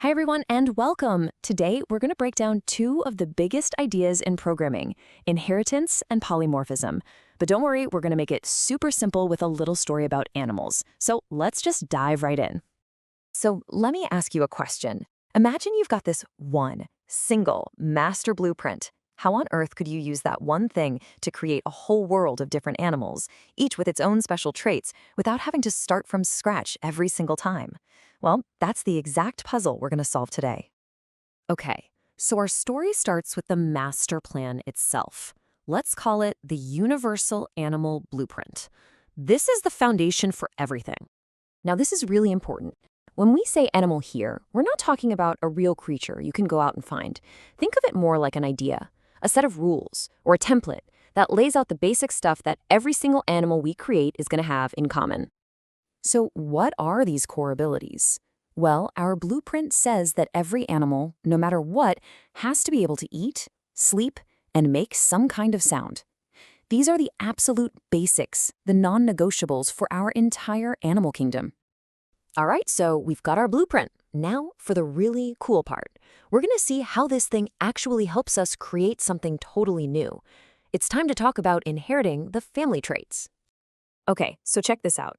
Hi, everyone, and welcome. Today, we're going to break down two of the biggest ideas in programming, inheritance and polymorphism. But don't worry, we're going to make it super simple with a little story about animals. So let's just dive right in. So let me ask you a question. Imagine you've got this one, single, master blueprint. How on earth could you use that one thing to create a whole world of different animals, each with its own special traits, without having to start from scratch every single time? Well, that's the exact puzzle we're going to solve today. Okay, so our story starts with the master plan itself. Let's call it the Universal Animal Blueprint. This is the foundation for everything. Now, this is really important. When we say animal here, we're not talking about a real creature you can go out and find. Think of it more like an idea, a set of rules, or a template that lays out the basic stuff that every single animal we create is going to have in common. So what are these core abilities? Well, our blueprint says that every animal, no matter what, has to be able to eat, sleep, and make some kind of sound. These are the absolute basics, the non-negotiables for our entire animal kingdom. All right, so we've got our blueprint. Now for the really cool part. We're going to see how this thing actually helps us create something totally new. It's time to talk about inheriting the family traits. Okay, so check this out.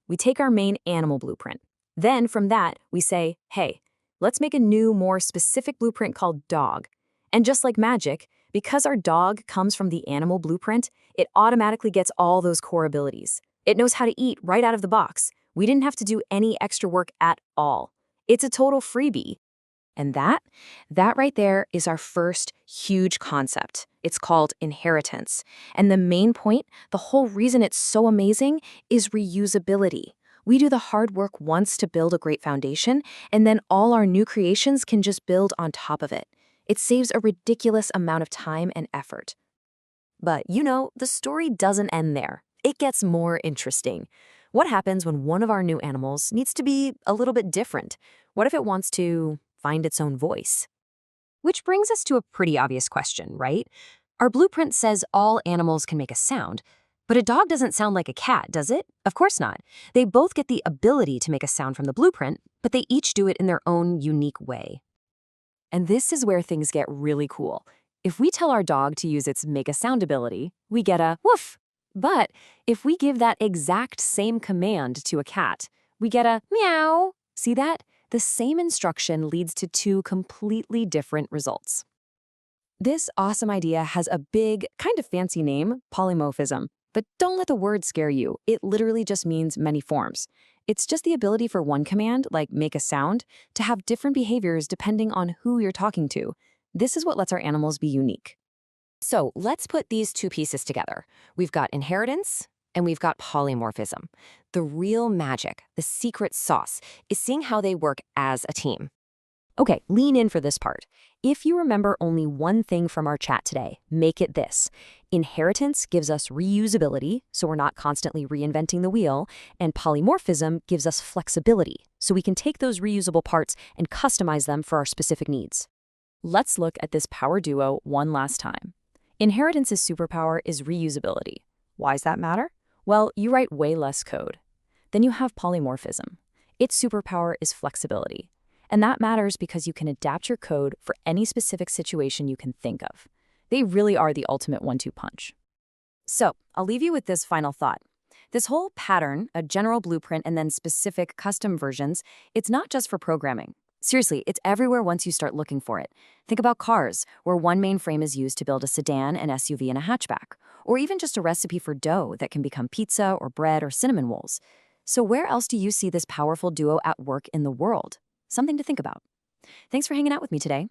We take our main animal blueprint. Then from that, we say, hey, let's make a new, more specific blueprint called dog. And just like magic, because our dog comes from the animal blueprint, it automatically gets all those core abilities. It knows how to eat right out of the box. We didn't have to do any extra work at all. It's a total freebie. And that right there is our first huge concept. It's called inheritance. And the main point, the whole reason it's so amazing, is reusability. We do the hard work once to build a great foundation, and then all our new creations can just build on top of it. It saves a ridiculous amount of time and effort. But the story doesn't end there. It gets more interesting. What happens when one of our new animals needs to be a little bit different? What if it wants to find its own voice? Which brings us to a pretty obvious question, right? Our blueprint says all animals can make a sound, but a dog doesn't sound like a cat, does it? Of course not. They both get the ability to make a sound from the blueprint, but they each do it in their own unique way. And this is where things get really cool. If we tell our dog to use its make a sound ability, we get a woof. But if we give that exact same command to a cat, we get a meow. See that? The same instruction leads to two completely different results. This awesome idea has a big, kind of fancy name, polymorphism. But don't let the word scare you. It literally just means many forms. It's just the ability for one command, like make a sound, to have different behaviors depending on who you're talking to. This is what lets our animals be unique. So let's put these two pieces together. We've got inheritance and we've got polymorphism. The real magic, the secret sauce, is seeing how they work as a team. Okay, lean in for this part. If you remember only one thing from our chat today, make it this. Inheritance gives us reusability, so we're not constantly reinventing the wheel, and polymorphism gives us flexibility, so we can take those reusable parts and customize them for our specific needs. Let's look at this power duo one last time. Inheritance's superpower is reusability. Why does that matter? Well, you write way less code. Then you have polymorphism. Its superpower is flexibility. And that matters because you can adapt your code for any specific situation you can think of. They really are the ultimate one-two punch. So, I'll leave you with this final thought. This whole pattern, a general blueprint and then specific custom versions, it's not just for programming. Seriously, it's everywhere once you start looking for it. Think about cars, where one main frame is used to build a sedan, an SUV, and a hatchback. Or even just a recipe for dough that can become pizza or bread or cinnamon rolls. So where else do you see this powerful duo at work in the world? Something to think about. Thanks for hanging out with me today.